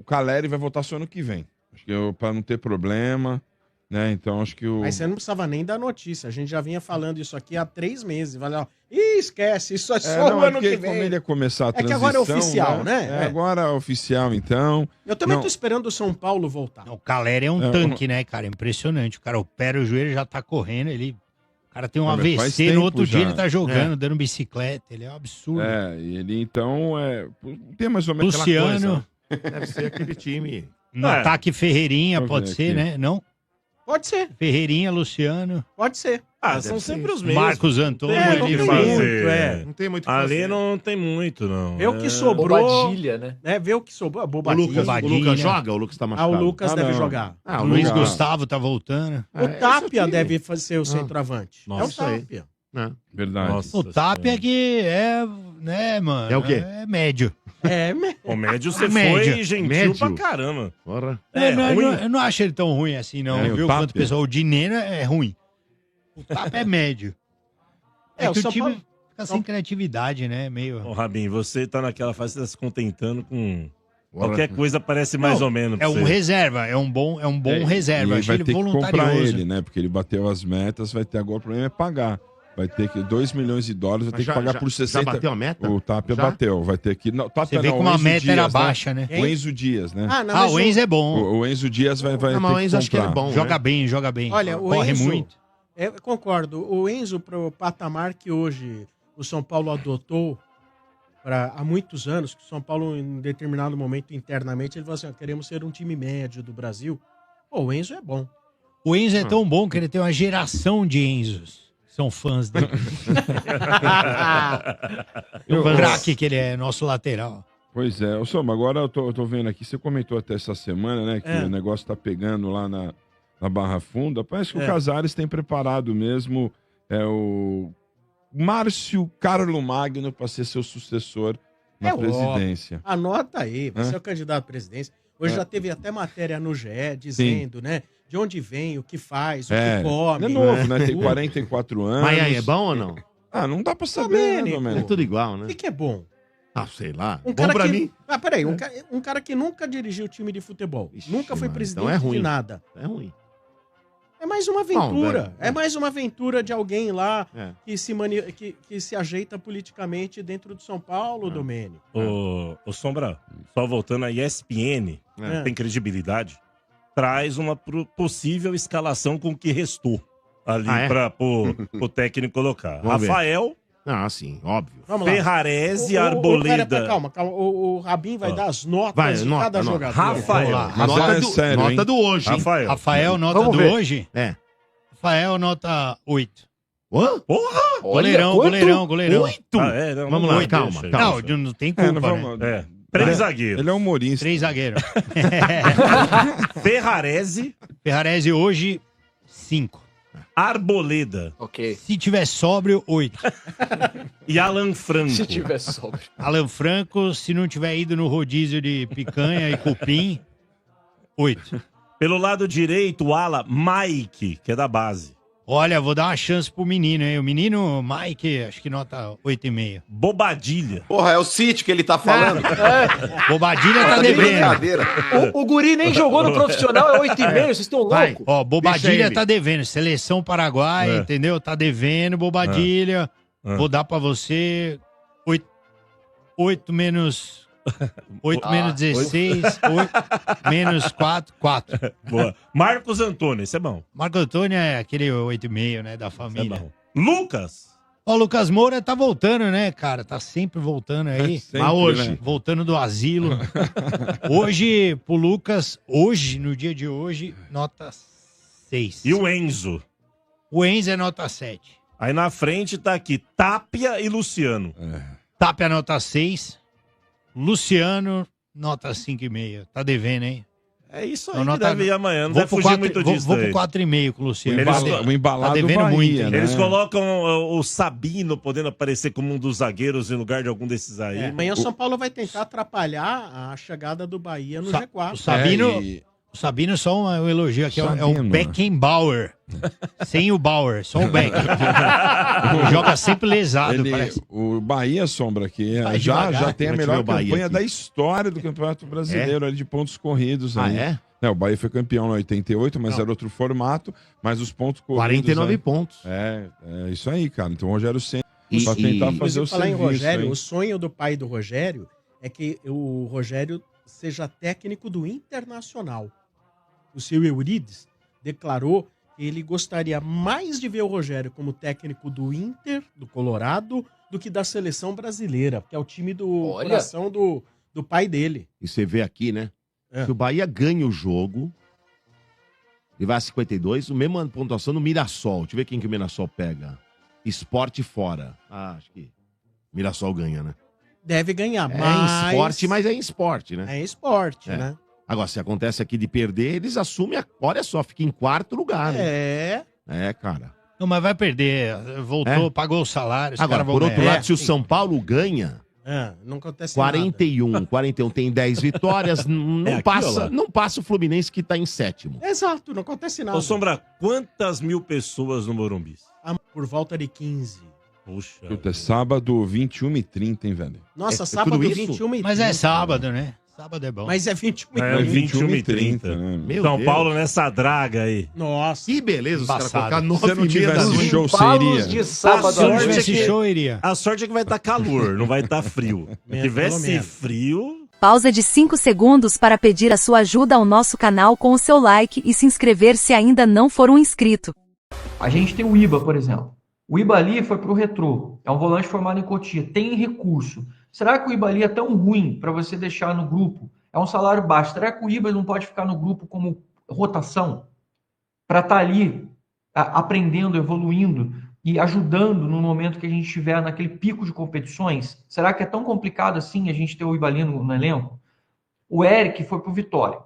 Caleri vai voltar só ano que vem. Acho que para não ter problema, né? Então acho que o... Mas você não precisava nem dar notícia. A gente já vinha falando isso aqui há 3 meses. Vai lá, ih, esquece, isso é só o ano que vem. Como ele ia começar a transição... É que agora é oficial, né? Agora é oficial, então... Eu também tô esperando o São Paulo voltar. O Caleri é um tanque, né, cara? Impressionante. O cara opera o joelho, já tá correndo, O cara tem um AVC, no outro dia ele tá jogando, dando bicicleta. Ele é um absurdo. E ele, então, tem mais ou menos Luciano. aquela coisa. Deve ser aquele time. No ataque Ferreirinha, pode ser, aqui. né? Não? Pode ser. Ferreirinha, Luciano. Pode ser. São sempre os mesmos. Marcos Antônio. Não tem Elivelto. Não tem muito o que Ali fazer. não tem muito, não. Vê o que sobrou. Bobadilha, né? Vê o que sobrou. O Bobadilha. Lucas joga? O Lucas tá machucado? O Lucas deve jogar. Ah, O Luiz Lucas. Gustavo tá voltando. O Tapia deve ser o centroavante. Nossa, é o Tapia. Verdade. Nossa O Tapia que é, né, mano? É o quê? É médio. O médio você Médio. foi gentil Médio. pra caramba. Bora. Eu não acho ele tão ruim assim, não. É, o Viu Tapia? quanto o pessoal, o Dinheiro é ruim. O Tapia é médio. É o que o São time Paulo- fica sem criatividade, né? Meio... Ô, Rabin, você tá naquela fase, você tá se contentando com... Qualquer coisa parece mais Não, ou menos. É pra um você. reserva, é um bom reserva. E Achei vai ele ter que comprar voluntarioso. ele, né? Porque ele bateu as metas, vai ter agora o problema é pagar. Vai ter que $2 milhões, vai ter Mas que pagar por 60. Já bateu a meta? O Tapia Já? bateu, vai ter que... Não, Tapia Você vê não, como o a Enzo meta Dias, era baixa, né? O Enzo Dias, né? Mas O Enzo é bom. O Enzo Dias vai Não, ter mas o que Enzo acho que ele é comprar. bom. Joga né? bem, joga bem. Olha, o Corre Enzo, muito. Eu concordo. O Enzo, pro patamar que hoje o São Paulo adotou há muitos anos, que o São Paulo, em determinado momento, internamente, ele falou assim, queremos ser um time médio do Brasil. Pô, o Enzo é bom. O Enzo é tão bom que ele tem uma geração de Enzos. São fãs dele. O craque que ele é, nosso lateral. Pois é. Ô, Soma, agora eu tô vendo aqui, você comentou até essa semana, né, que o negócio tá pegando lá na Barra Funda. Parece que o Casares tem preparado mesmo o Márcio Carlo Magno para ser seu sucessor na presidência. Anota aí, vai ser o candidato à presidência. Hoje já teve até matéria no GE dizendo, né, de onde vem, o que faz, o que come. Ele é novo, né? Tem 44 anos. Mas aí, é bom ou não? Não dá pra saber, né, Domênico. É Domênico? tudo igual, né? O que é bom? Ah, sei lá. Um Bom cara pra que... mim. Peraí, um cara que nunca dirigiu time de futebol, Ixi, nunca foi mano, presidente então é ruim. de nada. É ruim. É mais uma aventura. Bom, é mais uma aventura de alguém lá É. que se ajeita politicamente dentro do São Paulo, Domênico. Ô, Sombra, só voltando a ESPN, tem credibilidade, traz uma possível escalação com o que restou ali pro técnico colocar. Vamos ver. Rafael, Sim, óbvio. Vamos lá. Ferrarese, Arboleda. Calma. O Rabin vai dar as notas Vai, de nota, cada nota. jogador. Rafael. Nota do hoje, hein? Rafael, nota Vamos do ver. hoje? É. Rafael, nota 8. Hã? Porra! Goleirão. 8? Não, Vamos lá, oito, calma, deixa aí. calma. Não tem culpa, né? 3 zagueiros. Ele é humorista. 3 zagueiros. Ferrarese, Ferrarese hoje, 5. Arboleda Ok. Se tiver sóbrio, 8. e Alan Franco. Se tiver sobre. Alan Franco, se não tiver ido no rodízio de picanha e cupim, 8. Pelo lado direito, o ala Mike, que é da base. Olha, vou dar uma chance pro menino, hein? O menino, Mike, acho que nota 8,5. Bobadilha. Porra, é o City que ele tá falando. Bobadilha tá de devendo. brincadeira. O Guri nem jogou no profissional, é 8,5, vocês estão Vai. loucos? Ó, Bobadilha Deixa ele. tá devendo. Seleção Paraguai, entendeu? Tá devendo, Bobadilha. É. Vou dar pra você 8 menos... 8 menos 16, 8 menos 4, 4. Boa. Marcos Antônio, esse é bom. Marco Antônio é aquele 8,5, né, da Esse é família. bom. Lucas. Ó, o Lucas Moura tá voltando, né, cara? Tá sempre voltando aí. Sempre, Mas hoje, né? Voltando do asilo. Hoje, pro Lucas, no dia de hoje, nota 6. E o Enzo. O Enzo é nota 7. Aí na frente tá aqui Tapia e Luciano. Tapia nota 6. Luciano, nota 5,5. Tá devendo, hein? É isso aí Então, que nota- deve ir amanhã. Não Vou deve pro fugir 4, muito vou, disso vou daí. pro 4,5 com o Luciano. O embalado tá devendo Bahia, muito, hein? né? Eles colocam o Sabino podendo aparecer como um dos zagueiros em lugar de algum desses aí. Amanhã o São Paulo vai tentar atrapalhar a chegada do Bahia no O G4. Sabino, Sabino, só um elogio aqui, é o Beckenbauer. Sem o Bauer, só o Beck. Joga sempre lesado, parece. O Bahia, Sombra, aqui, já tem a melhor campanha da história do Campeonato Brasileiro, ali de pontos corridos. Aí. O Bahia foi campeão em 88, mas era outro formato, mas os pontos corridos... 49 pontos. É isso aí, cara. Então o Rogério Ceni pra tentar fazer o falar em serviço. Rogério, o sonho do pai do Rogério é que o Rogério seja técnico do Internacional. O seu Eurides declarou que ele gostaria mais de ver o Rogério como técnico do Inter, do Colorado, do que da seleção brasileira, que é o time do coração do pai dele. E você vê aqui, né? Se o Bahia ganha o jogo, ele vai a 52, a mesma pontuação no Mirassol. Deixa eu ver quem que o Mirassol pega. Sport fora. Acho que Mirassol ganha, né? Deve ganhar, mas... É em esporte, mas é em esporte, né? É em esporte, né? Agora, se acontece aqui de perder, eles assumem, olha só, fica em quarto lugar, né? Cara. Não, mas vai perder, voltou, pagou os salários. Agora, por outro lado, se o São Paulo ganha... não acontece 41 tem 10 vitórias, não passa o Fluminense que tá em sétimo. Exato, não acontece nada. Ô, Sombra, quantas mil pessoas no Morumbi? Por volta de 15. Puxa. Puta, é sábado 21h30, hein, velho? Nossa, sábado 21h30. Mas é sábado, né? Sábado é bom. Mas é 21h30. É 21h30. Né? São Paulo nessa draga aí. Nossa. Que beleza, os caras colocar 9h30 Se não tivesse show, você iria? De sábado, se não tivesse show, iria. A sorte é que vai estar calor, não vai estar frio. Se tivesse frio... Pausa de 5 segundos para pedir a sua ajuda ao nosso canal com o seu like e se inscrever se ainda não for um inscrito. A gente tem o Iba, por exemplo. O Iba ali foi para o Retrô. É um volante formado em Cotia. Tem recurso. Será que o Iba ali é tão ruim para você deixar no grupo? É um salário baixo. Será que o Iba não pode ficar no grupo como rotação? Para estar ali aprendendo, evoluindo e ajudando no momento que a gente estiver naquele pico de competições? Será que é tão complicado assim a gente ter o Iba ali no elenco? O Eric foi para o Vitória.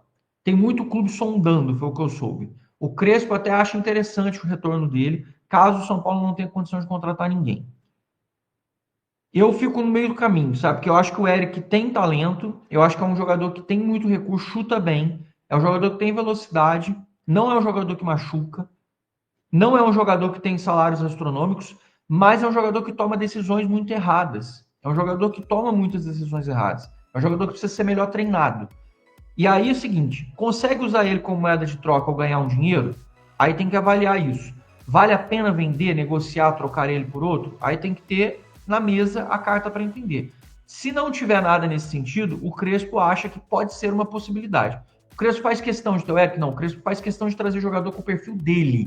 Tem muito clube sondando, foi o que eu soube. O Crespo até acha interessante o retorno dele, caso o São Paulo não tenha condição de contratar ninguém. Eu fico no meio do caminho, sabe? Porque eu acho que o Eric tem talento, eu acho que é um jogador que tem muito recurso, chuta bem, é um jogador que tem velocidade, não é um jogador que machuca, não é um jogador que tem salários astronômicos, mas é um jogador que toma decisões muito erradas. É um jogador que toma muitas decisões erradas. É um jogador que precisa ser melhor treinado. E aí é o seguinte, consegue usar ele como moeda de troca ou ganhar um dinheiro? Aí tem que avaliar isso. Vale a pena vender, negociar, trocar ele por outro? Aí tem que ter na mesa a carta para entender. Se não tiver nada nesse sentido, o Crespo acha que pode ser uma possibilidade. O Crespo faz questão de ter o Eric? Não, o Crespo faz questão de trazer jogador com o perfil dele.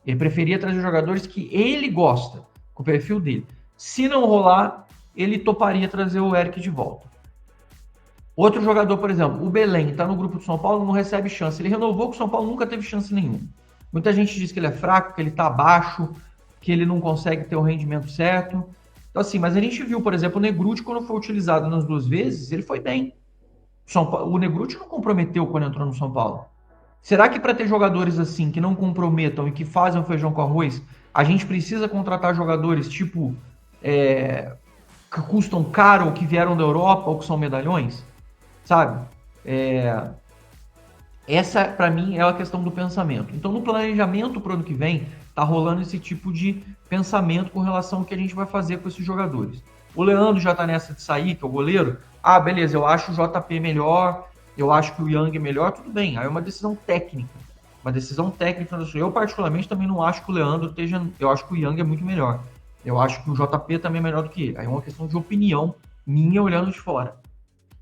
Ele preferia trazer jogadores que ele gosta, com o perfil dele. Se não rolar, ele toparia trazer o Eric de volta. Outro jogador, por exemplo, o Belém, está no grupo do São Paulo, não recebe chance. Ele renovou que o São Paulo nunca teve chance nenhuma. Muita gente diz que ele é fraco, que ele está abaixo, que ele não consegue ter o rendimento certo. Então, assim, mas a gente viu, por exemplo, o Negrutti, quando foi utilizado nas 2 vezes, ele foi bem. O Negrutti não comprometeu quando entrou no São Paulo. Será que para ter jogadores assim, que não comprometam e que fazem o feijão com arroz, a gente precisa contratar jogadores tipo que custam caro, ou que vieram da Europa, ou que são medalhões? Sabe? Essa, para mim, é a questão do pensamento. Então, no planejamento para o ano que vem, tá rolando esse tipo de pensamento com relação ao que a gente vai fazer com esses jogadores. O Leandro já tá nessa de sair, que é o goleiro. Ah, beleza, eu acho o JP melhor, eu acho que o Yang é melhor, tudo bem. Aí é uma decisão técnica. Uma decisão técnica. Eu, particularmente, também não acho que o Leandro esteja... Eu acho que o Yang é muito melhor. Eu acho que o JP também é melhor do que ele. Aí é uma questão de opinião minha olhando de fora.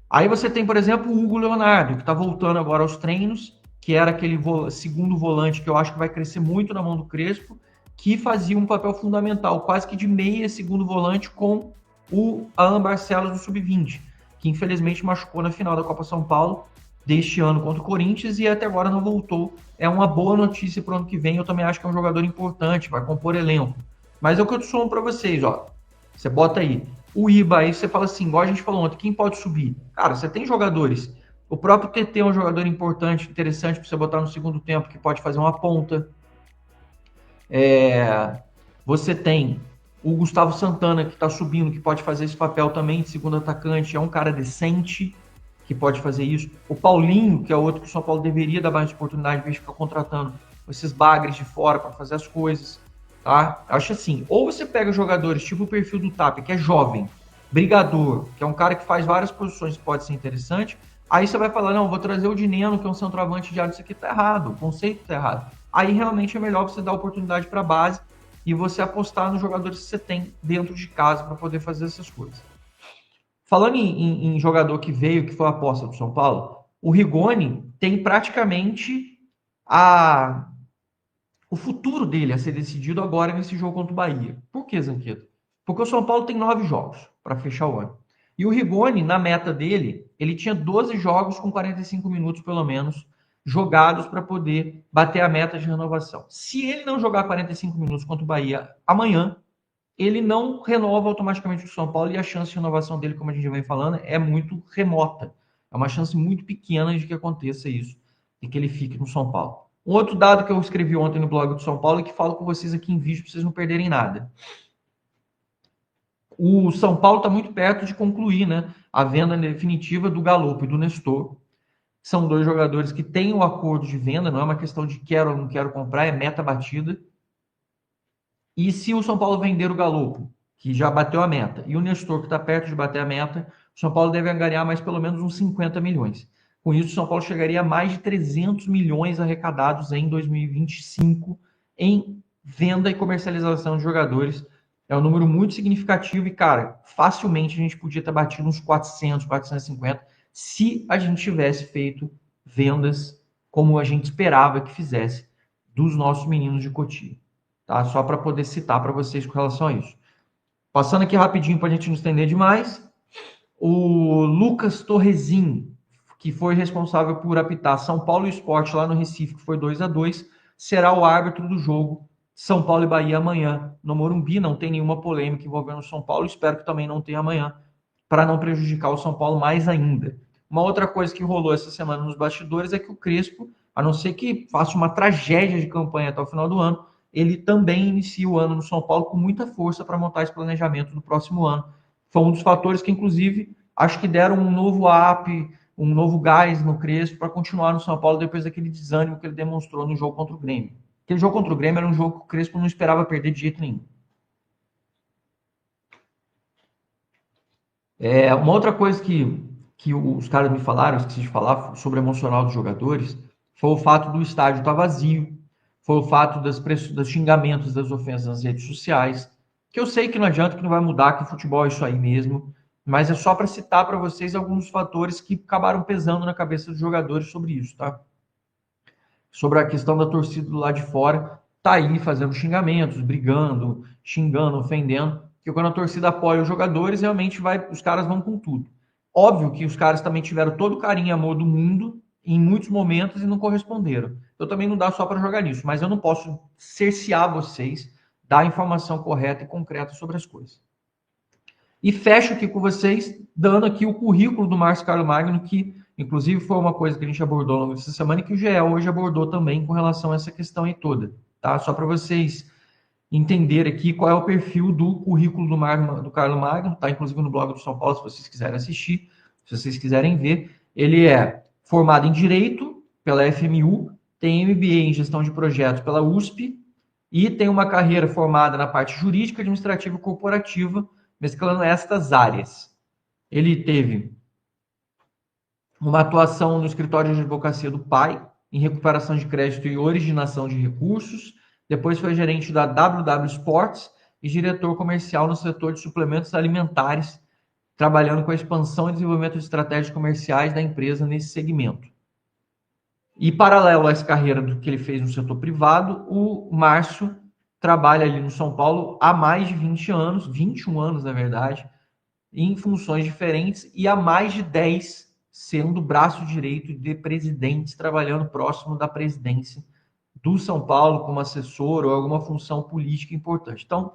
Aí você tem, por exemplo, o Hugo Leonardo, que está voltando agora aos treinos, que era aquele segundo volante que eu acho que vai crescer muito na mão do Crespo, que fazia um papel fundamental, quase que de meia segundo volante com o Alan Barcelos do Sub-20, que infelizmente machucou na final da Copa São Paulo deste ano contra o Corinthians e até agora não voltou. É uma boa notícia para o ano que vem, eu também acho que é um jogador importante, vai compor elenco. Mas é o que eu somo para vocês, ó. Você bota aí o Iba, aí você fala assim, igual a gente falou ontem, quem pode subir? Cara, você tem jogadores. O próprio TT é um jogador importante, interessante para você botar no segundo tempo, que pode fazer uma ponta. Você tem o Gustavo Santana, que está subindo, que pode fazer esse papel também de segundo atacante. É um cara decente, que pode fazer isso. O Paulinho, que é outro que o São Paulo deveria dar mais oportunidade, em vez de ficar contratando esses bagres de fora para fazer as coisas, tá? Acho assim, ou você pega jogadores tipo o perfil do Tapia, que é jovem, brigador, que é um cara que faz várias posições que pode ser interessante, aí você vai falar, não, vou trazer o Dineno, que é um centroavante de área, isso aqui tá errado, o conceito tá errado. Aí realmente é melhor você dar oportunidade para a base e você apostar nos jogadores que você tem dentro de casa para poder fazer essas coisas. Falando em jogador que veio, que foi a aposta do São Paulo, o Rigoni tem praticamente o futuro dele a ser decidido agora nesse jogo contra o Bahia. Por que, Zanqueto? Porque o São Paulo tem 9 jogos para fechar o ano. E o Rigoni, na meta dele, ele tinha 12 jogos com 45 minutos, pelo menos, jogados para poder bater a meta de renovação. Se ele não jogar 45 minutos contra o Bahia amanhã, ele não renova automaticamente o São Paulo e a chance de renovação dele, como a gente vem falando, é muito remota. É uma chance muito pequena de que aconteça isso e que ele fique no São Paulo. Um outro dado que eu escrevi ontem no blog do São Paulo e que falo com vocês aqui em vídeo para vocês não perderem nada. O São Paulo está muito perto de concluir, né, a venda definitiva do Galopo e do Nestor. São 2 jogadores que têm o acordo de venda, não é uma questão de quero ou não quero comprar, é meta batida. E se o São Paulo vender o Galopo, que já bateu a meta, e o Nestor, que está perto de bater a meta, o São Paulo deve ganhar mais pelo menos uns 50 milhões. Com isso, o São Paulo chegaria a mais de 300 milhões arrecadados em 2025 em venda e comercialização de jogadores. É um número muito significativo e, cara, facilmente a gente podia ter batido uns 400, 450, se a gente tivesse feito vendas como a gente esperava que fizesse dos nossos meninos de Cotia. Tá? Só para poder citar para vocês com relação a isso. Passando aqui rapidinho para a gente não estender demais, o Lucas Torresin, que foi responsável por apitar São Paulo e Sport lá no Recife, que foi 2-2, será o árbitro do jogo São Paulo e Bahia amanhã no Morumbi. Não tem nenhuma polêmica envolvendo o São Paulo, espero que também não tenha amanhã, para não prejudicar o São Paulo mais ainda. Uma outra coisa que rolou essa semana nos bastidores é que o Crespo, a não ser que faça uma tragédia de campanha até o final do ano, ele também inicia o ano no São Paulo com muita força para montar esse planejamento do próximo ano. Foi um dos fatores que, inclusive, acho que deram um novo up, um novo gás no Crespo para continuar no São Paulo depois daquele desânimo que ele demonstrou no jogo contra o Grêmio. Aquele jogo contra o Grêmio era um jogo que o Crespo não esperava perder de jeito nenhum. Uma outra coisa que os caras me falaram, eu esqueci de falar, sobre o emocional dos jogadores, foi o fato do estádio estar vazio, foi o fato dos xingamentos, das ofensas nas redes sociais, que eu sei que não adianta, que não vai mudar, que o futebol é isso aí mesmo, mas é só para citar para vocês alguns fatores que acabaram pesando na cabeça dos jogadores sobre isso, tá? Sobre a questão da torcida do lado de fora, tá aí fazendo xingamentos, brigando, xingando, ofendendo, que quando a torcida apoia os jogadores, realmente os caras vão com tudo. Óbvio que os caras também tiveram todo o carinho e amor do mundo em muitos momentos e não corresponderam. Eu também não dá só para jogar nisso, mas eu não posso cercear vocês da informação correta e concreta sobre as coisas. E fecho aqui com vocês, dando aqui o currículo do Márcio Carlos Magno, que inclusive foi uma coisa que a gente abordou ao longo dessa semana e que o GE hoje abordou também com relação a essa questão aí toda. Tá? Só para vocês entenderem aqui qual é o perfil do currículo do Carlos Magno, tá? Inclusive no blog do São Paulo, se vocês quiserem assistir, se vocês quiserem ver. Ele é formado em Direito pela FMU, tem MBA em Gestão de Projetos pela USP e tem uma carreira formada na parte jurídica, administrativa e corporativa, mesclando estas áreas. Ele teve uma atuação no escritório de advocacia do pai, em recuperação de crédito e originação de recursos. Depois foi gerente da WW Sports e diretor comercial no setor de suplementos alimentares, trabalhando com a expansão e desenvolvimento de estratégias comerciais da empresa nesse segmento. E paralelo a essa carreira do que ele fez no setor privado, o Márcio trabalha ali no São Paulo há mais de 20 anos, 21 anos na verdade, em funções diferentes e há mais de 10 sendo braço direito de presidentes, trabalhando próximo da presidência do São Paulo como assessor ou alguma função política importante. Então,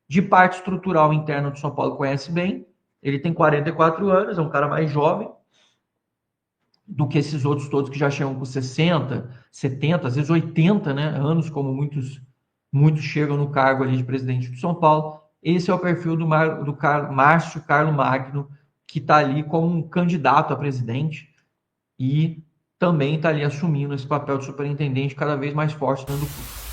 de parte estrutural interna do São Paulo conhece bem, ele tem 44 anos, é um cara mais jovem do que esses outros todos que já chegam com 60, 70, às vezes 80, né, anos, como muitos chegam no cargo ali de presidente do São Paulo. Esse é o perfil do Márcio Carlos Magno, que está ali como um candidato a presidente e também está ali assumindo esse papel de superintendente cada vez mais forte dentro do clube.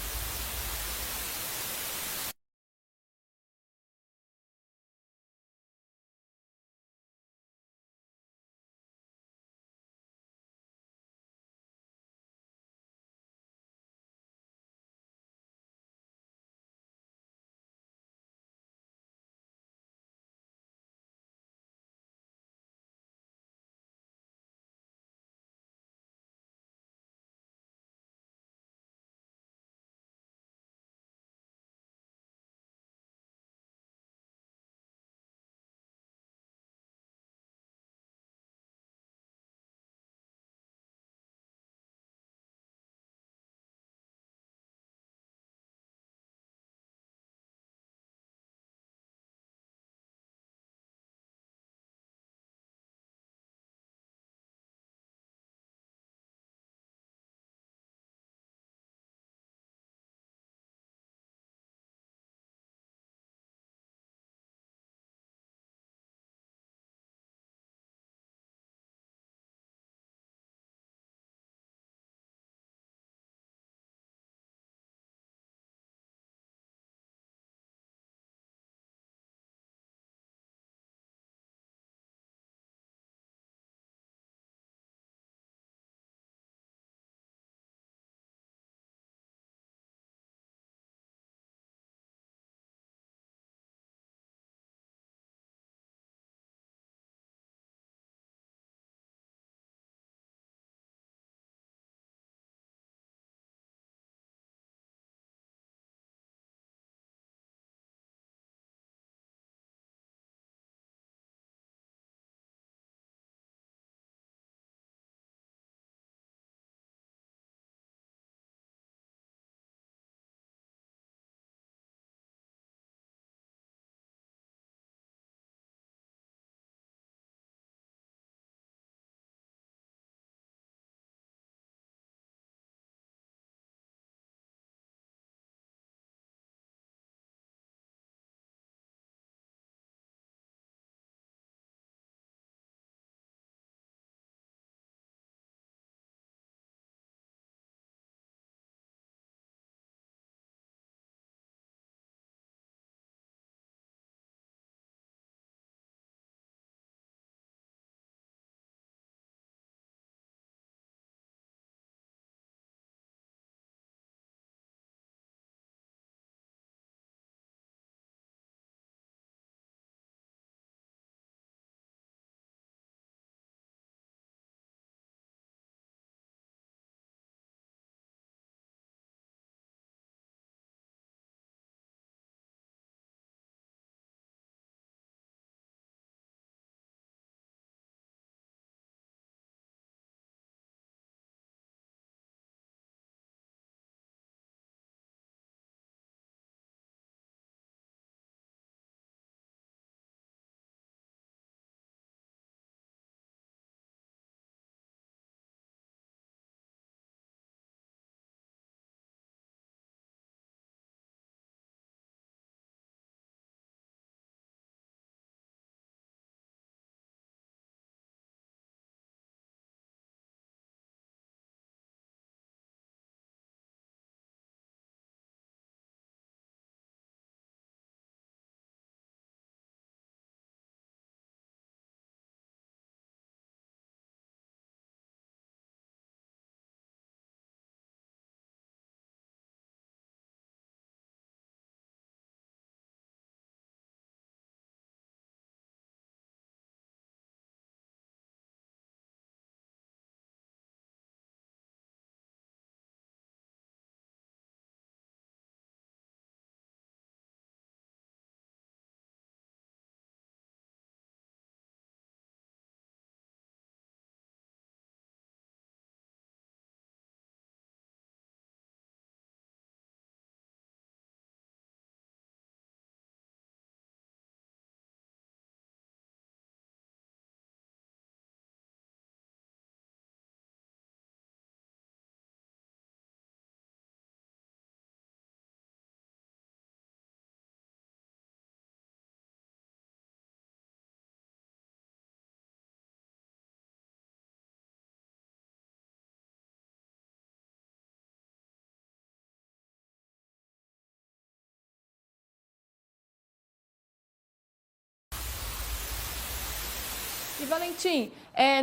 E Valentim,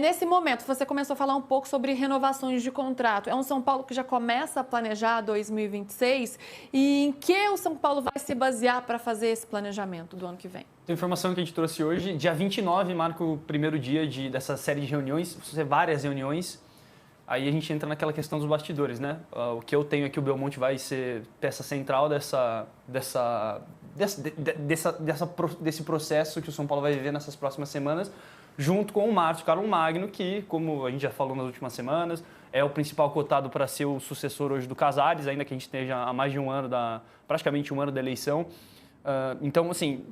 nesse momento, você começou a falar um pouco sobre renovações de contrato. É um São Paulo que já começa a planejar 2026. E em que o São Paulo vai se basear para fazer esse planejamento do ano que vem? A informação que a gente trouxe hoje, dia 29 marca o primeiro dia dessa série de reuniões, várias reuniões. Aí a gente entra naquela questão dos bastidores, né? O que eu tenho é que o Belmonte vai ser peça central desse processo que o São Paulo vai viver nessas próximas semanas, junto com o Márcio Carlos Magno, que, como a gente já falou nas últimas semanas, é o principal cotado para ser o sucessor hoje do Casares, ainda que a gente esteja há mais de um ano, praticamente um ano da eleição. Então, assim,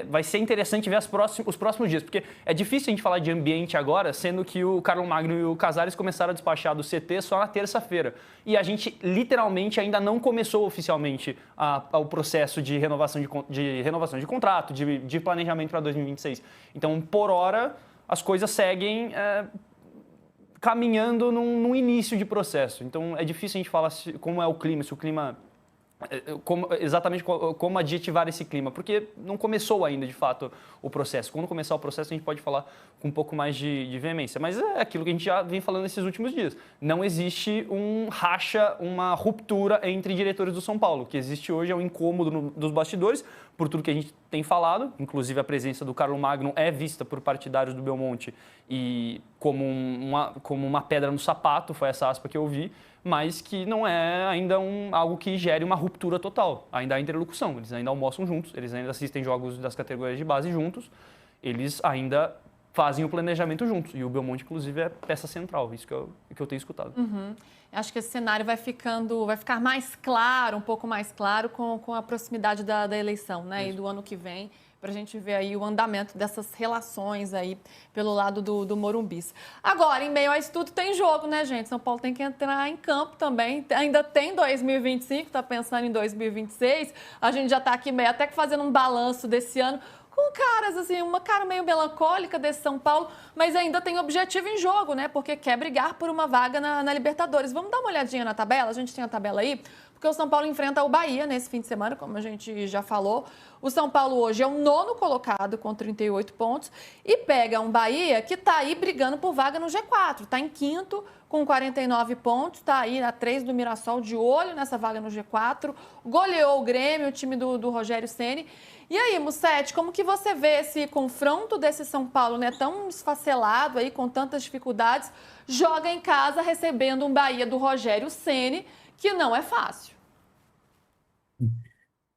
vai ser interessante ver os próximos dias, porque é difícil a gente falar de ambiente agora, sendo que o Carlos Magno e o Casares começaram a despachar do CT só na terça-feira. E a gente, literalmente, ainda não começou oficialmente o processo de renovação de contrato, de planejamento para 2026. Então, por hora, as coisas seguem caminhando num início de processo. Então, é difícil a gente falar como é o clima, se o clima... exatamente como adjetivar esse clima, porque não começou ainda, de fato, o processo. Quando começar o processo, a gente pode falar com um pouco mais de veemência, mas é aquilo que a gente já vem falando nesses últimos dias. Não existe uma ruptura entre diretores do São Paulo. O que existe hoje é um incômodo dos bastidores, por tudo que a gente tem falado, inclusive a presença do Carlos Magno é vista por partidários do Belmonte e como uma pedra no sapato, foi essa aspa que eu vi, mas que não é ainda algo que gere uma ruptura total. Ainda há interlocução, eles ainda almoçam juntos, eles ainda assistem jogos das categorias de base juntos, eles ainda fazem o planejamento juntos. E o Belmonte, inclusive, é peça central, isso que eu tenho escutado. Uhum. Acho que esse cenário vai ficar mais claro, um pouco mais claro, com a proximidade da eleição, né? E do ano que vem, para a gente ver aí o andamento dessas relações aí pelo lado do Morumbis. Agora, em meio a isso tudo, tem jogo, né, gente? São Paulo tem que entrar em campo também. Ainda tem 2025, está pensando em 2026. A gente já está aqui meio até que fazendo um balanço desse ano, com caras, assim, uma cara meio melancólica desse São Paulo, mas ainda tem objetivo em jogo, né? Porque quer brigar por uma vaga na Libertadores. Vamos dar uma olhadinha na tabela? A gente tem a tabela aí? Porque o São Paulo enfrenta o Bahia nesse fim de semana, como a gente já falou. O São Paulo hoje é o 9º colocado com 38 pontos e pega um Bahia que está aí brigando por vaga no G4. Está em 5º com 49 pontos, está aí na 3 do Mirassol, de olho nessa vaga no G4. Goleou o Grêmio, o time do Rogério Ceni. E aí, Mussete, como que você vê esse confronto desse São Paulo, né, tão esfacelado aí, com tantas dificuldades, joga em casa recebendo um Bahia do Rogério Ceni, que não é fácil?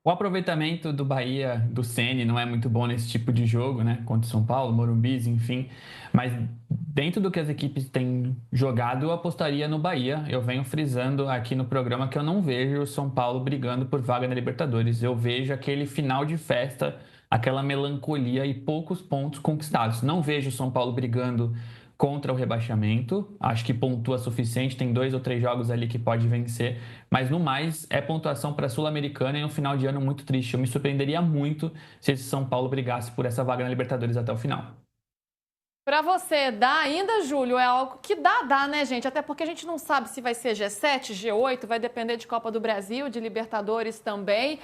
O aproveitamento do Bahia, do Ceni, não é muito bom nesse tipo de jogo, né? Contra o São Paulo, Morumbis, enfim. Mas dentro do que as equipes têm jogado, eu apostaria no Bahia. Eu venho frisando aqui no programa que eu não vejo o São Paulo brigando por vaga na Libertadores. Eu vejo aquele final de festa, aquela melancolia e poucos pontos conquistados. Não vejo o São Paulo brigando contra o rebaixamento, acho que pontua suficiente, tem 2 ou 3 jogos ali que pode vencer, mas no mais é pontuação para a Sul-Americana e um final de ano muito triste. Eu me surpreenderia muito se esse São Paulo brigasse por essa vaga na Libertadores até o final. Para você, dá ainda, Júlio? É algo que dá, né, gente? Até porque a gente não sabe se vai ser G7, G8, vai depender de Copa do Brasil, de Libertadores também.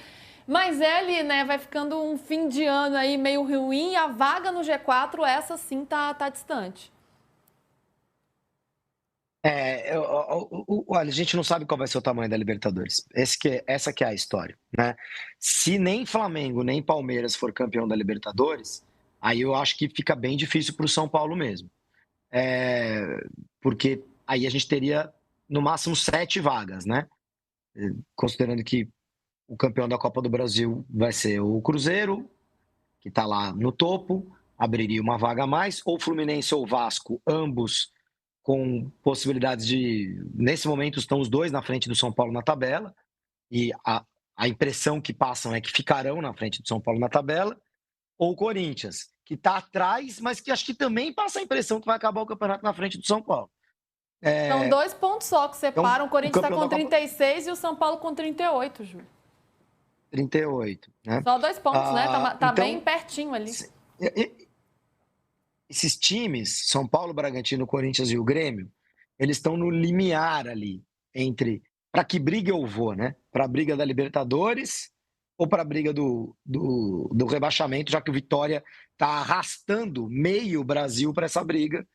Mas ele, né, vai ficando um fim de ano aí meio ruim, a vaga no G4, essa sim tá distante. Olha, a gente não sabe qual vai ser o tamanho da Libertadores. Essa que é a história, né? Se nem Flamengo nem Palmeiras for campeão da Libertadores, aí eu acho que fica bem difícil para o São Paulo mesmo. Porque aí a gente teria no máximo 7 vagas, né? Considerando que o campeão da Copa do Brasil vai ser o Cruzeiro, que está lá no topo, abriria uma vaga a mais, ou Fluminense ou Vasco, ambos com possibilidades de... Nesse momento estão os dois na frente do São Paulo na tabela, e a impressão que passam é que ficarão na frente do São Paulo na tabela, ou o Corinthians, que está atrás, mas que acho que também passa a impressão que vai acabar o campeonato na frente do São Paulo. São 2 pontos só que separam, então, o Corinthians está com 36 e o São Paulo com 38, Júlio. 38, né? Só 2 pontos, né? Tá então, bem pertinho ali. Esses times, São Paulo, Bragantino, Corinthians e o Grêmio, eles estão no limiar ali entre para que briga eu vou, né? Para a briga da Libertadores ou para a briga do rebaixamento, já que o Vitória está arrastando meio Brasil para essa briga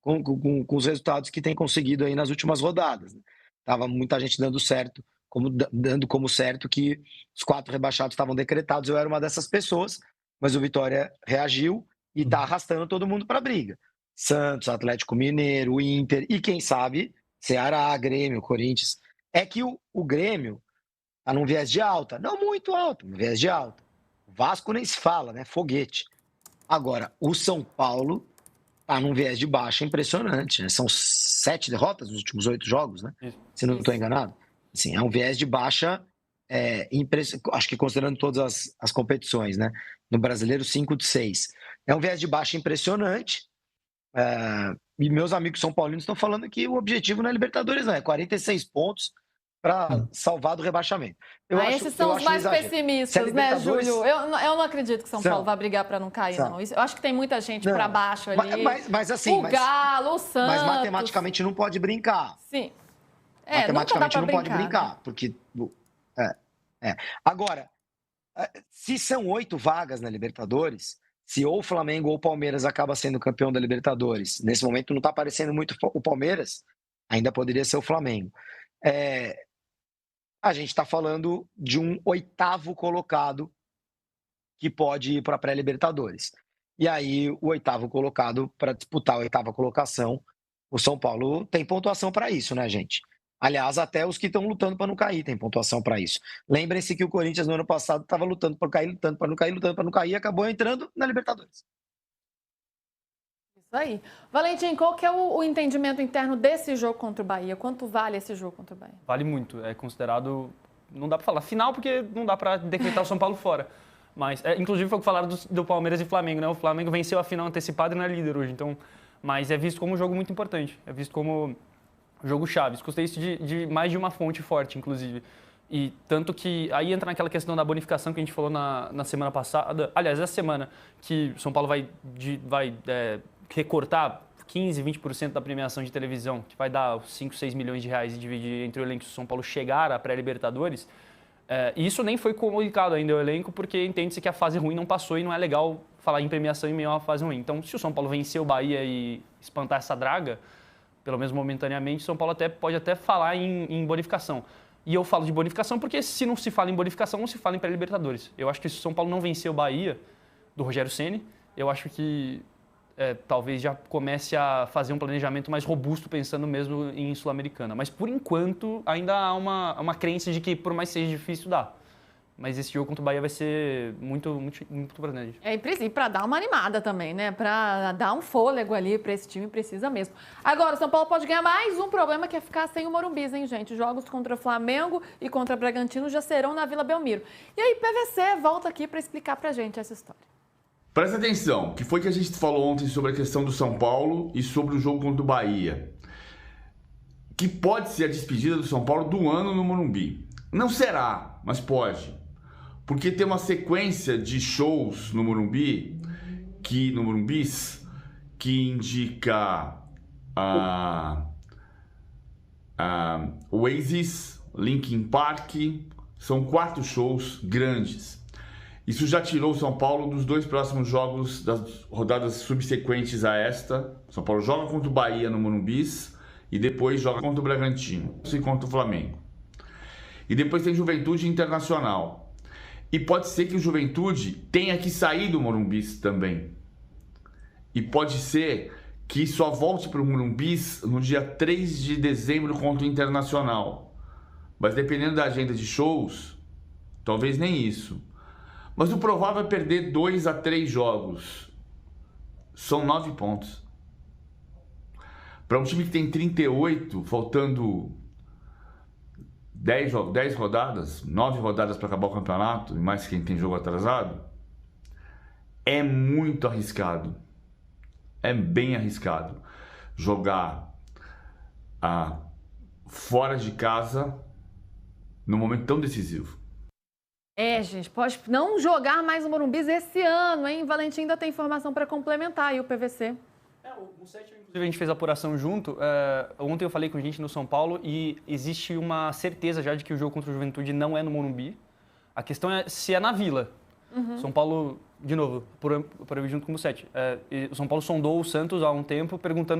com os resultados que tem conseguido aí nas últimas rodadas. Tava muita gente dando como certo que os 4 rebaixados estavam decretados. Eu era uma dessas pessoas, mas o Vitória reagiu e está arrastando todo mundo para a briga. Santos, Atlético Mineiro, Inter e quem sabe Ceará, Grêmio, Corinthians. É que o Grêmio está num viés de alta, não muito alto, um viés de alta. O Vasco nem se fala, né? Foguete. Agora, o São Paulo está num viés de baixa impressionante, né? São 7 derrotas nos últimos 8 jogos, né? Se não estou enganado. Assim, é um viés de baixa, acho que considerando todas as competições, né? No Brasileiro, 5 de 6. É um viés de baixa impressionante. E meus amigos são paulinos estão falando que o objetivo não é Libertadores, não. É 46 pontos para salvar do rebaixamento. Esses são os mais pessimistas, né, Júlio? Eu não acredito que São Paulo vai brigar para não cair, não. Eu acho que tem muita gente para baixo ali. Mas assim, o Galo, o Santos. Mas matematicamente não pode brincar. Sim. Matematicamente não pode brincar, porque... Agora, se são 8 vagas na Libertadores, se ou o Flamengo ou o Palmeiras acaba sendo campeão da Libertadores, nesse momento não está aparecendo muito o Palmeiras, ainda poderia ser o Flamengo. A gente está falando de um 8º colocado que pode ir para a pré-Libertadores. E aí, o 8º colocado, para disputar a 8ª colocação, o São Paulo tem pontuação para isso, né, gente? Aliás, até os que estão lutando para não cair têm pontuação para isso. Lembrem-se que o Corinthians, no ano passado, estava lutando para cair, lutando para não cair, lutando para não cair, e acabou entrando na Libertadores. Isso aí. Valentim, qual que é o entendimento interno desse jogo contra o Bahia? Quanto vale esse jogo contra o Bahia? Vale muito. É considerado... Não dá para falar final, porque não dá para decretar o São Paulo fora. Mas, inclusive, foi o que falaram do Palmeiras e Flamengo, né? O Flamengo venceu a final antecipada e não é líder hoje. Então, mas é visto como um jogo muito importante. É visto como jogo chave. Escutei isso de mais de uma fonte forte, inclusive. E tanto que aí entra naquela questão da bonificação que a gente falou na semana passada. Aliás, essa semana que o São Paulo vai recortar 15%, 20% da premiação de televisão, que vai dar 5, 6 milhões de reais e dividir entre o elenco se o São Paulo chegar à pré-Libertadores. E isso nem foi comunicado ainda ao elenco, porque entende-se que a fase ruim não passou e não é legal falar em premiação em meio a uma fase ruim. Então, se o São Paulo vencer o Bahia e espantar essa draga, pelo menos momentaneamente, o São Paulo pode até falar em bonificação. E eu falo de bonificação porque se não se fala em bonificação, não se fala em pré-Libertadores. Eu acho que se o São Paulo não vencer o Bahia, do Rogério Ceni, eu acho que talvez já comece a fazer um planejamento mais robusto, pensando mesmo em Sul-Americana. Mas, por enquanto, ainda há uma crença de que, por mais seja difícil, dá. Mas esse jogo contra o Bahia vai ser muito, muito, muito importante. E para dar uma animada também, né? Para dar um fôlego ali para esse time, precisa mesmo. Agora, o São Paulo pode ganhar mais um problema, que é ficar sem o Morumbi, hein, gente? Jogos contra o Flamengo e contra o Bragantino já serão na Vila Belmiro. E aí, PVC volta aqui para explicar pra gente essa história. Presta atenção, que foi que a gente falou ontem sobre a questão do São Paulo e sobre o jogo contra o Bahia. Que pode ser a despedida do São Paulo do ano no Morumbi. Não será, mas pode. Porque tem uma sequência de shows no Morumbi, que indica Oasis, Linkin Park, são 4 shows grandes. Isso já tirou o São Paulo dos 2 próximos jogos das rodadas subsequentes a esta. O São Paulo joga contra o Bahia no Morumbi e depois joga contra o Bragantino e contra o Flamengo. E depois tem Juventude Internacional. E pode ser que o Juventude tenha que sair do Morumbi também. E pode ser que só volte para o Morumbi no dia 3 de dezembro contra o Internacional. Mas dependendo da agenda de shows, talvez nem isso. Mas o provável é perder 2 a 3 jogos. São 9 pontos. Para um time que tem 38, faltando 10 rodadas, 9 rodadas para acabar o campeonato, e mais quem tem jogo atrasado, é muito arriscado. É bem arriscado jogar fora de casa num momento tão decisivo. Gente, pode não jogar mais o Morumbi esse ano, hein? Valentim ainda tem informação para complementar aí o PVC. O 7, inclusive, a gente fez a apuração junto. Ontem eu falei com gente no São Paulo e existe uma certeza já de que o jogo contra o Juventude não é no Morumbi. A questão é se é na Vila. São Paulo, de novo, por junto com o 7. O São Paulo sondou o Santos há um tempo perguntando se